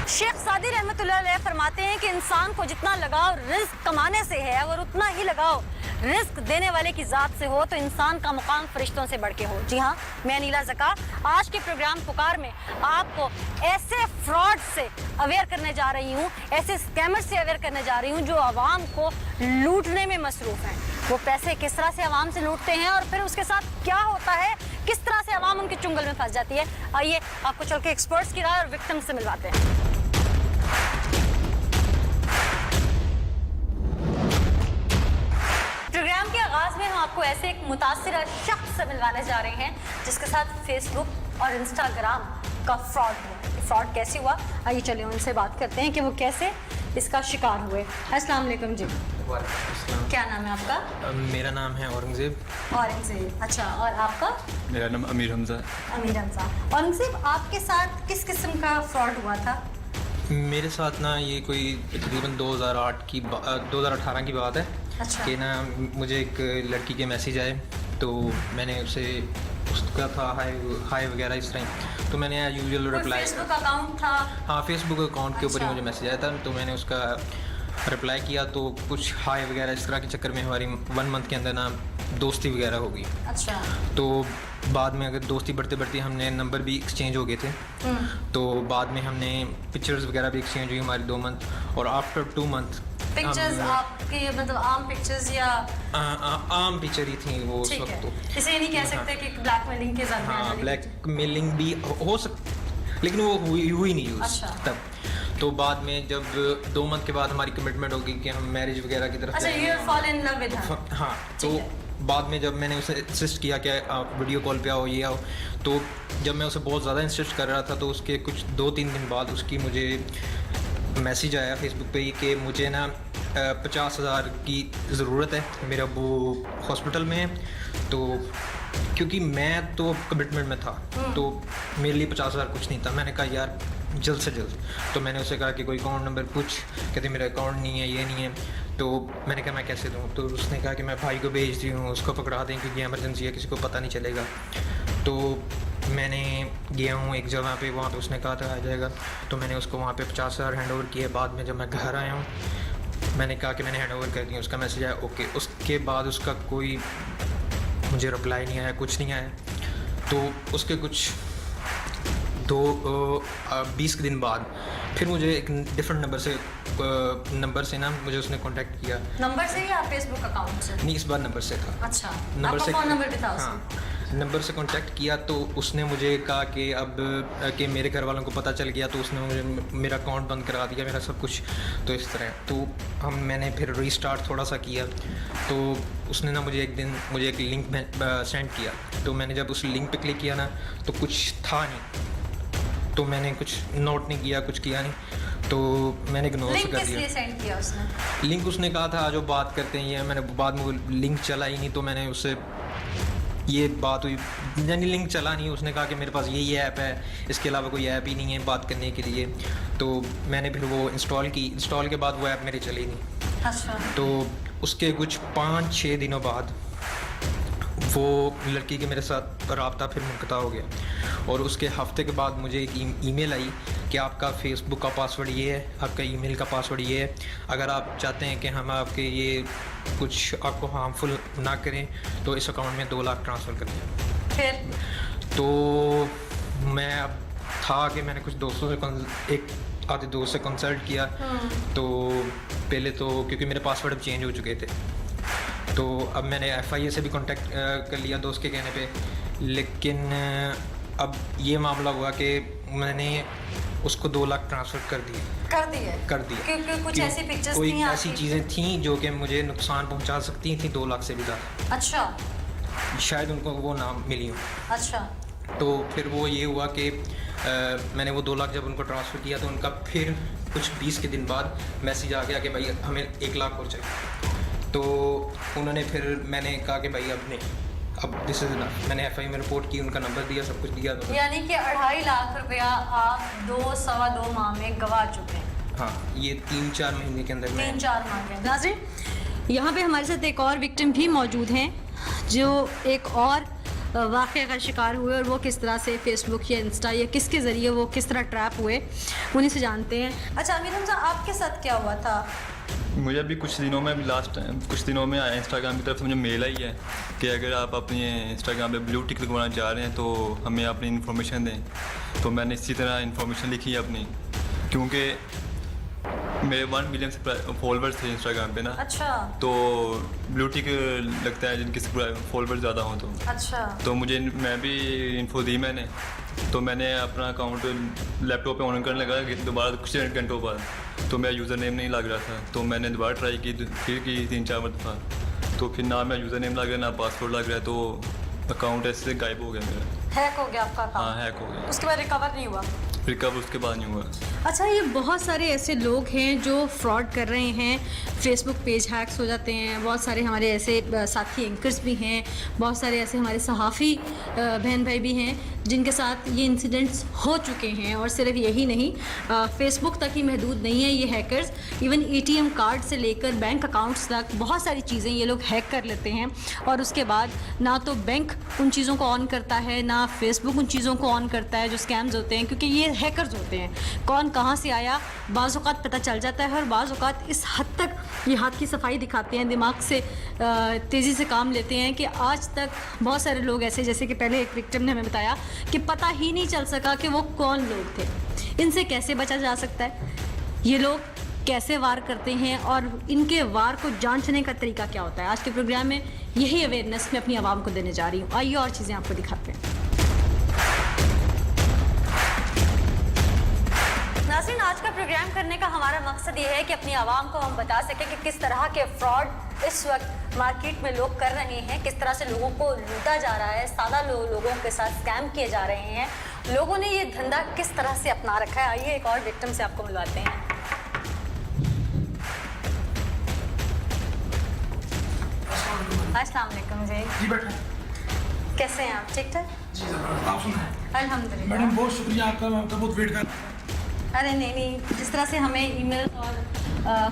शेख सादी रहमतुल्लाह अलैह फरमाते हैं कि इंसान को जितना लगाव रिस्क कमाने से है और उतना ही लगाव रिस्क देने वाले की जात से हो तो इंसान का मुकाम फरिश्तों से बढ़ के हो। जी हाँ, मैं नीला ज़का आज के प्रोग्राम पुकार में आपको ऐसे फ्रॉड से अवेयर करने जा रही हूँ, ऐसे स्कैमर से अवेयर करने जा रही हूँ जो आवाम को लूटने में मसरूफ़ हैं। वो पैसे किस तरह से आवाम से लूटते हैं और फिर उसके साथ क्या होता है, किस तरह से आवाम उनके चुंगल में फंस जाती है। आइए आपको चल के एक्सपर्ट्स की राय और विक्टिम से मिलवाते हैं। प्रोग्राम के आगाज में हम आपको ऐसे एक मुतासिर शख्स से मिलवाने जा रहे हैं जिसके साथ फेसबुक और इंस्टाग्राम का फ्रॉड हुआ। फ्रॉड कैसे हुआ, आइए चलिए उनसे बात करते हैं कि वो कैसे इसका शिकार हुए। अस्सलाम वालेकुम जी। क्या नाम है आपका? मेरा नाम है औरंगजेब। औरंगजेब, अच्छा। और आपका? मेरा नाम अमीर हमजा। अमीर हमजा। औरंगजेब, आपके साथ किस किस्म का फ्रॉड हुआ था? मेरे साथ ना ये कोई तकरीबन 2018 की बात है। अच्छा। कि ना मुझे एक लड़की के मैसेज आए तो मैंने उसका था हाय वगैरह इस तरह, तो मैंने यूजुअल रिप्लाई। फेसबुक अकाउंट था? हाँ, फेसबुक अकाउंट के ऊपर ही अच्छा। मुझे मैसेज आया था, तो मैंने उसका रिप्लाई किया। तो कुछ हाय वगैरह इस तरह के चक्कर में हमारी 1 मंथ के अंदर ना दोस्ती वगैरह हो गई। अच्छा। तो बाद में अगर दोस्ती बढ़ते बढ़ते हमने नंबर भी एक्सचेंज हो गए थे। तो बाद में हमने पिक्चर्स वगैरह भी एक्सचेंज हुई हमारी 2 मंथ, और आफ्टर 2 मंथ पिक्चर्स आपकी मतलब आम पिक्चर्स या आम पिक्चर ही थी वो उस ठीक वक्त। है, तो इसे नहीं कह सकते कि ब्लैकमेलिंग के जरिए। हाँ, ब्लैकमेलिंग भी हो सकती, लेकिन वो हुई नहीं यूज़। अच्छा। तब तो बाद में जब 2 मंथ के बाद हमारी कमिटमेंट हो गई कि हम मैरिज वगैरह की तरफ अच्छा, you fall in love with her. हाँ, तो बाद में जब मैंने उसे इंसिस्ट किया कि आप वीडियो कॉल पे आओ, ये आओ, तो जब मैं उसे बहुत ज़्यादा इंसिस्ट कर रहा था तो उसके कुछ 2-3 दिन बाद उसकी मुझे मैसेज आया फेसबुक पे कि मुझे ना 50,000 की ज़रूरत है, मेरा वो हॉस्पिटल में है। तो क्योंकि मैं तो कमिटमेंट में था तो मेरे लिए 50,000 कुछ नहीं था। मैंने कहा यार जल्द से जल्द। तो मैंने उसे कहा कि कोई अकाउंट नंबर पूछ, कहते मेरा अकाउंट नहीं है, ये नहीं है। तो मैंने कहा मैं कैसे दूँ? तो उसने कहा कि मैं भाई को भेज दी हूँ, उसको पकड़ा दें क्योंकि एमरजेंसी है, किसी को पता नहीं चलेगा। तो मैंने गया हूँ एक जगह पे, वहाँ पे उसने कहा था आ जाएगा। तो मैंने उसको वहाँ पे 50,000 हैंड ओवर किए। बाद में जब मैं घर आया हूँ मैंने कहा कि मैंने हैंड ओवर कर दिया, उसका मैसेज आया ओके। उसके बाद उसका कोई मुझे रिप्लाई नहीं आया, कुछ नहीं आया। तो उसके कुछ 20 दिन बाद फिर मुझे एक डिफरेंट नंबर से ना मुझे उसने कांटेक्ट किया। नंबर से या फेसबुक अकाउंट से? नहीं, इस बार नंबर से था। अच्छा, नंबर आपका से, फोन नंबर भी था उसमें? हाँ, नंबर से कांटेक्ट किया। तो उसने मुझे कहा कि अब कि मेरे घर वालों को पता चल गया तो उसने मुझे मेरा अकाउंट बंद करा दिया, मेरा सब कुछ। तो इस तरह तो मैंने फिर रीस्टार्ट थोड़ा सा किया। तो उसने ना मुझे एक दिन एक लिंक सेंड किया। तो मैंने जब उस लिंक पे क्लिक किया ना तो कुछ था नहीं, तो मैंने कुछ नोट नहीं किया, कुछ किया नहीं, तो मैंने इग्नोर कर दिया। लिंक किस लिए सेंड किया उसने? लिंक उसने कहा था जो बात करते हैं ये, मैंने बाद में वो लिंक चला ही नहीं। तो मैंने उससे ये बात हुई, यानी लिंक चला नहीं। उसने कहा कि मेरे पास ये ऐप है, इसके अलावा कोई ऐप ही नहीं है बात करने के लिए। तो मैंने फिर वो इंस्टॉल की। इंस्टॉल के बाद वो ऐप मेरी चली नहीं। अच्छा। तो उसके कुछ 5-6 दिनों बाद वो लड़की के मेरे साथ रब्ता फिर मुनक़ता हो गया। और उसके हफ्ते के बाद मुझे एक ईमेल आई कि आपका फेसबुक का पासवर्ड ये है, आपका ईमेल का पासवर्ड ये है, अगर आप चाहते हैं कि हम आपके ये कुछ आपको हार्मफुल ना करें तो इस अकाउंट में 2 लाख ट्रांसफ़र कर दें। फिर तो मैं अब था कि मैंने कुछ दोस्तों से एक आधे दोस्त से कंसल्ट किया। तो पहले तो क्योंकि मेरे पासवर्ड अब चेंज हो चुके थे, तो अब मैंने FIA से भी कांटेक्ट कर लिया दोस्त के कहने पे। लेकिन अब ये मामला हुआ कि मैंने उसको 2 लाख ट्रांसफ़र कर दिए। क्योंकि कुछ ऐसी पिक्चर्स कोई थी, ऐसी चीज़ें थी जो कि मुझे नुकसान पहुंचा सकती थी 2 लाख से भी ज़्यादा। अच्छा। शायद उनको वो ना मिली हो। अच्छा। तो फिर वो ये हुआ कि मैंने वो 2 लाख जब उनको ट्रांसफ़र किया तो उनका फिर कुछ 20 के दिन बाद मैसेज आ गया कि भाई हमें 1 लाख और चाहिए। तो उन्होंने फिर मैंने कहा कि भाई अब दिस इज़ इनफ। मैंने FIA में रिपोर्ट की, उनका नंबर दिया, सब कुछ दिया। तो यानी कि 2.5 लाख रुपया आप 2-2.25 माह में गवा चुके हैं। हाँ, ये 3-4 महीने के अंदर 3-4 माह के। नाज़रीन, यहाँ पे हमारे साथ एक और विक्टिम भी मौजूद हैं जो एक और वाक़े का शिकार हुए और वो किस तरह से फेसबुक या इंस्टा या किसके ज़रिए वो किस तरह ट्रैप हुए, उन्हीं से जानते हैं। अच्छा अमीर हमजा, आपके साथ क्या हुआ था? मुझे अभी कुछ दिनों में कुछ दिनों में इंस्टाग्राम की तरफ से मुझे मेल आई है कि अगर आप अपने इंस्टाग्राम पे ब्लू टिक लगवाना चाह रहे हैं तो हमें अपनी इन्फॉर्मेशन दें। तो मैंने इसी तरह इन्फॉर्मेशन लिखी है अपनी, क्योंकि मेरे 1 मिलियन फॉलोअर्स थे इंस्टाग्राम पे ना। अच्छा। तो ब्लू टिक लगता है जिनके फॉलोअर्स ज़्यादा हों तो। अच्छा। तो मैं भी इन्फो दी मैंने, तो मैंने अपना अकाउंट लैपटॉप पे ऑन करने लगा दोबारा कुछ घंटों बाद, तो मेरा यूज़र नेम नहीं लग रहा था। तो मैंने दोबारा ट्राई की, फिर की 3-4 दफ़ा, तो फिर ना मेरा यूज़र नेम लग रहा, ना पासवर्ड लग रहा है, तो अकाउंट ऐसे गायब हो गया मेरा। हैक हो गया आपका अकाउंट? हाँ, हैक हो गया। उसके बाद रिकवर नहीं हुआ? रिकवर उसके बाद नहीं हुआ। अच्छा, ये बहुत सारे ऐसे लोग हैं जो फ्रॉड कर रहे हैं, फेसबुक पेज हैक्स हो जाते हैं, बहुत सारे हमारे ऐसे साथी एंकर्स भी हैं, बहुत सारे ऐसे हमारे सहाफ़ी बहन भाई भी हैं जिनके साथ ये इंसिडेंट्स हो चुके हैं। और सिर्फ यही नहीं, फेसबुक तक ही महदूद नहीं है ये हैकर्स, इवन ATM कार्ड से लेकर बैंक अकाउंट्स तक बहुत सारी चीज़ें ये लोग हैक कर लेते हैं। और उसके बाद ना तो बैंक उन चीज़ों को ऑन करता है, ना फेसबुक उन चीज़ों को ऑन करता है जो स्कैम्स होते हैं, क्योंकि ये हैकर्स होते हैं। कौन कहाँ से आया बाज़ औक़ात पता चल जाता है, और बाज़ औक़ात इस हद तक ये हाथ की सफाई दिखाते हैं, दिमाग से तेज़ी से काम लेते हैं कि आज तक बहुत सारे लोग ऐसे, जैसे कि पहले एक विक्टिम ने हमें बताया कि पता ही नहीं चल सका कि वो कौन लोग थे। इनसे कैसे बचा जा सकता है, ये लोग कैसे वार करते हैं और इनके वार को जांचने का तरीका क्या होता है, आज के प्रोग्राम में यही अवेयरनेस मैं अपनी आवाम को देने जा रही हूँ। आइए और चीज़ें आपको दिखाते हैं। नाज़रीन, आज का प्रोग्राम करने का हमारा मकसद ये है कि अपनी आवाम को हम बता सकें कि किस तरह के फ्रॉड इस वक्त मार्केट में लोग कर रहे हैं, किस तरह से लोगों को लूटा जा रहा है, सादा लोगों के साथ स्कैम किए जा रहे हैं, लोगों ने ये धंधा किस तरह से अपना रखा है। आइए एक और विक्टिम से आपको मिलवाते हैं। अस्सलाम वालेकुम जी। बैठे। कैसे हैं आप? ठीक ठाक? जी सर, आप सुनाएं। अल्हम्दुलिल्लाह। मैडम बहुत शुक्रिया आपका, मैं आपका बहुत वेट कर। अरे नहीं, जिस तरह से हमें ईमेल और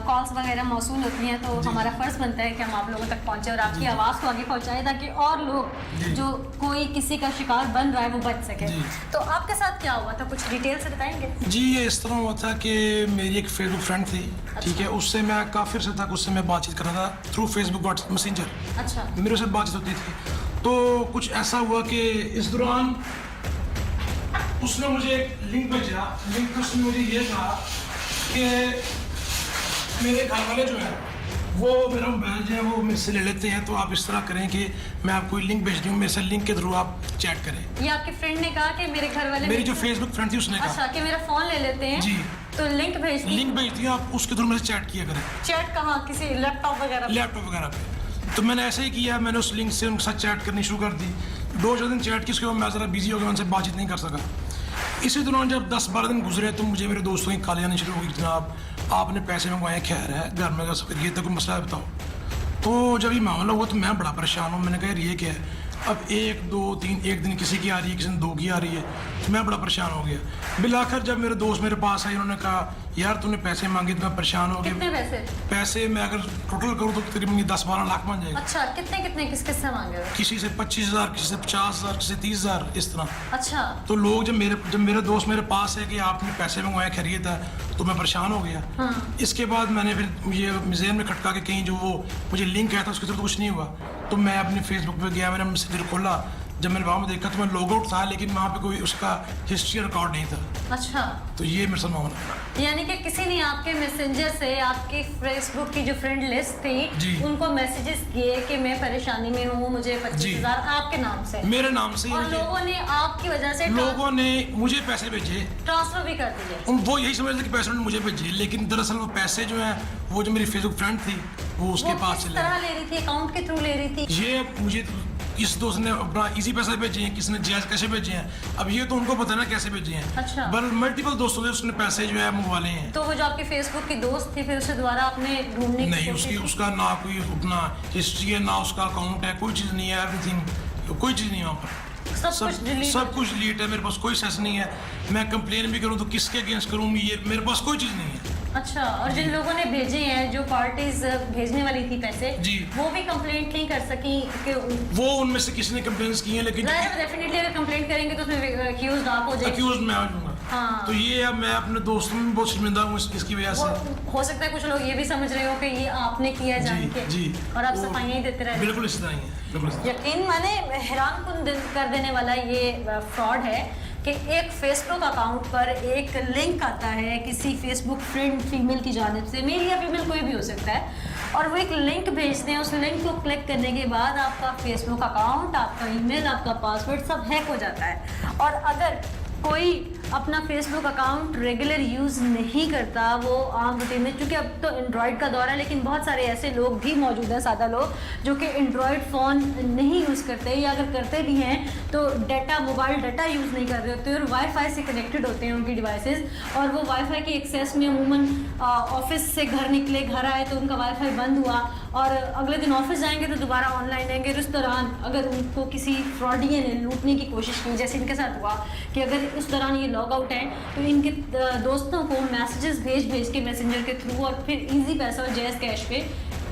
कॉल्स वगैरह मौसूल होती हैं तो हमारा फ़र्ज़ बनता है कि हम आप लोगों तक पहुँचे और आपकी आवाज़ को आगे पहुँचाएं, ताकि और लोग जो कोई किसी का शिकार बन रहा है वो बच सके। तो आपके साथ क्या हुआ था, कुछ डिटेल से बताएंगे? जी, ये इस तरह हुआ था कि मेरी एक फेसबुक फ्रेंड थी, ठीक है, उससे मैं काफ़ी अर्से तक उससे मैं बातचीत कर रहा था थ्रू फेसबुक व्हाट्सएप मैसेंजर। अच्छा। मेरे से बातचीत होती थी, तो कुछ ऐसा हुआ कि इस दौरान उसने मुझे एक लिंक भेजा। लिंक में उसने मुझे ये कहा कि मेरे घर वाले जो है वो मेरा मोबाइल जो है वो मेरे से ले लेते हैं, तो आप इस तरह करें कि मैं आपको लिंक भेज दूँ, मेरे से लिंक के थ्रू आप चैट करें। ये आपके फ्रेंड ने कहा कि मेरे घर वाले, मेरी जो फेसबुक फ्रेंड थी उसने कहा। अच्छा, कि मेरा फ़ोन ले लेते हैं जी, तो लिंक भेज दी। लिंक भेज दिया, आप उसके थ्रू मेरे से चैट किया करें। चैट कहाँ? किसी लैपटॉप वगैरह पे? लैपटॉप वगैरह पे। तो मैंने ऐसे ही किया, मैंने उस लिंक से उनके साथ चैट करनी शुरू कर दी। 2-4 दिन चैट की, उसके बाद मैं ज़रा बिजी हो गया, उनसे बातचीत नहीं कर सका। इसी दौरान जब 10-12 दिन गुजरे तो मुझे मेरे दोस्तों की कॉल आनी शुरू हो गई, जनाब आपने पैसे मंगवाए, खैर है, घर में ये तो कोई मसला है बताओ। तो जब ये मामला हुआ तो मैं बड़ा परेशान हूँ। मैंने कहा ये क्या है, अब 1, 2, 3 एक दिन किसी की आ रही है, किसी दिन 2 की आ रही है, तो मैं बड़ा परेशान हो गया। बिलाखिर जब मेरे दोस्त मेरे पास आए, उन्होंने कहा यार तूने पैसे मांगे तो मैं परेशान हो गया। कितने पैसे? पैसे मैं अगर टोटल करूँ तो तकरीबन 10-12 लाख बन जाएगा। अच्छा, कितने किस से मांगे? किसी से 25,000, किसी से 50,000, किसी से 30,000, इस तरह। अच्छा। तो लोग जब मेरे दोस्त मेरे पास है कि आपने पैसे मंगवाए, खैरियत है, तो मैं परेशान हो गया। हाँ। इसके बाद मैंने फिर ये म्यूजियम में खटका के कहीं जो वो मुझे लिंक आया था उसकी तरफ तो कुछ नहीं हुआ, तो मैं अपने फेसबुक पे गया, मैंने मैसेंजर खोला, जब मैंने वहाँ में देखा तो मैं लॉग आउट था, लेकिन वहाँ पे कोई उसका हिस्ट्री रिकॉर्ड नहीं था। अच्छा। तो ये मेरे साथ मामला। यानी कि किसी ने आपके मैसेंजर से आपकी फेसबुक की जो फ्रेंड लिस्ट थी उनको मैसेजेस किए कि मैं परेशानी में हूँ, मुझे 25,000 आपके नाम से, मेरे नाम से, और लोगों ने आपकी वजह से लोगों ने मुझे पैसे भेजे, ट्रांसफर भी कर दिए। वो यही समझ रहे कि पैसे उन्होंने मुझे भेजे, लेकिन दरअसल वो पैसे जो है वो जो मेरी फेसबुक फ्रेंड थी वो उसके पास चले। तरह ले रही थी, अकाउंट के थ्रू ले रही थी। ये मुझे किस दोस्त ने अपना इजी पैसे भेजे हैं, किसने जायज कैसे भेजे हैं, अब ये तो उनको पता है ना कैसे भेजे हैं। अच्छा। बल मल्टीपल दोस्तों ने उसने पैसे जो है मंगवा लिए हैं। तो वो जो आपकी फेसबुक की दोस्त थी, फिर उसे दोबारा आपने ढूंढने की नहीं, उसका ना कोई अपना हिस्ट्री है, ना उसका अकाउंट है, कोई चीज़ नहीं है, एवरीथिंग, कोई चीज़ नहीं है वहाँ पर। सब कुछ डिलीट है, मेरे पास कोई सेस नहीं है। मैं कंप्लेन भी करूँ तो किसके अगेंस्ट करूँ, ये मेरे पास कोई चीज़ नहीं है। अच्छा, और जिन लोगों ने भेजे हैं, जो पार्टीज भेजने वाली थी पैसे, जी। वो भी कंप्लेंट नहीं कर सकी कि वो उनमें से किसी ने कंप्लेंट्स की हैं, लेकिन डेफिनेटली अगर कंप्लेंट करेंगे तो उसमें एक्यूज्ड आप हो जाएंगे। अक्यूज मैं आ जाऊंगा। हाँ। तो ये अब मैं अपने दोस्तों में बहुत शर्मिंदा हूँ इसकी वजह से। हो सकता है कुछ लोग ये भी समझ रहे हो कि ये आपने किया जान के, जी और आप वो सफाइयाँ ही देते रहे। बिल्कुल इस तरह ही है, बिल्कुल इस तरह। यकीन माने हैरान कुन कर देने वाला ये फ्रॉड है कि एक फेसबुक अकाउंट पर एक लिंक आता है किसी फेसबुक फ्रेंड फीमेल की जानिब से, मेल या फीमेल कोई भी हो सकता है, और वो एक लिंक भेजते हैं। उस लिंक को क्लिक करने के बाद आपका फेसबुक अकाउंट, आपका ईमेल, आपका पासवर्ड सब हैक हो जाता है। और अगर कोई अपना फेसबुक अकाउंट रेगुलर यूज़ नहीं करता, वो आम रूटीन में, क्योंकि अब तो एंड्रॉयड का दौर है, लेकिन बहुत सारे ऐसे लोग भी मौजूद हैं, सादा लोग, जो कि एंड्रॉयड फ़ोन नहीं यूज़ करते, या अगर करते भी हैं तो मोबाइल डाटा यूज़ नहीं कर रहे होते, और वाईफाई से कनेक्टेड होते हैं उनकी डिवाइसेस, और वो वाईफाई की एक्सेस में अमूमन ऑफिस से घर निकले, घर आए तो उनका वाईफाई बंद हुआ, और अगले दिन ऑफिस जाएंगे तो दोबारा ऑनलाइन रहेंगे। उस दौरान अगर उनको किसी फ्रॉडिये ने लूटने की कोशिश की, जैसे इनके साथ हुआ कि अगर उस दौरान ये लॉग आउट है तो इनके दोस्तों को मैसेजेस भेज के मैसेंजर के थ्रू, और फिर इजी पैसा और जैज़ कैश पे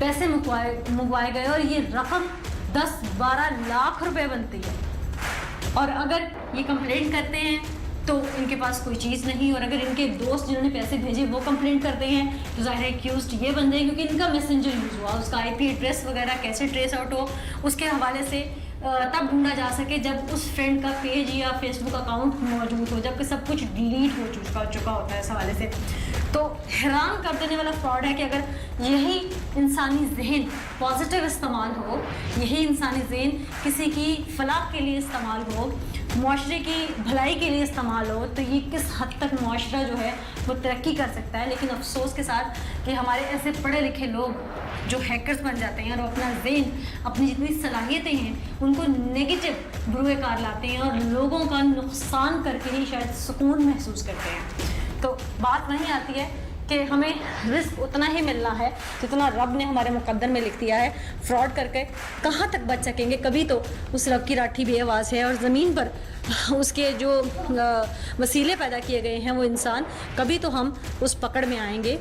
पैसे मंगवाए गए, और ये रकम 10-12 लाख रुपए बनती है। और अगर ये कंप्लेंट करते हैं तो इनके पास कोई चीज़ नहीं, और अगर इनके दोस्त जिन्होंने पैसे भेजे वो कंप्लेंट करते हैं तो ज़ाहिर है एक्यूज्ड ये बंदे हैं, क्योंकि इनका मैसेंजर यूज़ हुआ, उसका आईपी एड्रेस वगैरह कैसे ट्रेस आउट हो उसके हवाले से तब ढूंढा जा सके जब उस फ्रेंड का पेज या फेसबुक अकाउंट मौजूद हो, जबकि सब कुछ डिलीट हो चुका होता है इस हवाले से। तो हैरान कर देने वाला फ्रॉड है कि अगर यही इंसानी जहन पॉजिटिव इस्तेमाल हो, यही इंसानी जहन किसी की फलाह के लिए इस्तेमाल हो, मुआशरे की भलाई के लिए इस्तेमाल हो, तो ये किस हद तक मुआशरा जो है वो तरक्की कर सकता है। लेकिन अफसोस के साथ कि हमारे ऐसे पढ़े लिखे लोग जो हैकर्स बन जाते हैं और अपना जहन, अपनी जितनी सलाहियतें हैं उनको नेगेटिव बुरे कार लाते हैं, और लोगों का नुकसान करके ही शायद सुकून महसूस करते हैं। तो बात वहीं आती है कि हमें रिस्क उतना ही मिलना है जितना रब ने हमारे मुकद्दर में लिख दिया है। फ्रॉड करके कहाँ तक बच सकेंगे? कभी तो उस रब की राठी बेआवाज़ है, और ज़मीन पर उसके जो वसीले पैदा किए गए हैं वो इंसान, कभी तो हम उस पकड़ में आएंगे,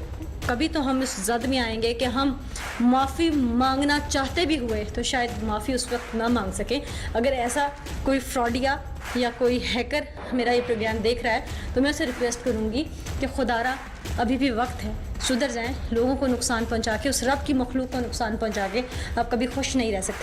कभी तो हम इस जद में आएंगे कि हम माफ़ी मांगना चाहते भी हुए तो शायद माफ़ी उस वक्त ना मांग सकें। अगर ऐसा कोई फ्रॉडिया या कोई हैकर मेरा ये प्रोग्राम देख रहा है तो मैं उसे रिक्वेस्ट करूँगी कि खुदारा अभी भी वक्त है, सुधर जाएं। लोगों को नुकसान पहुंचा के, उस रब की मखलूक को नुकसान पहुंचा के आप कभी खुश नहीं रह सकते।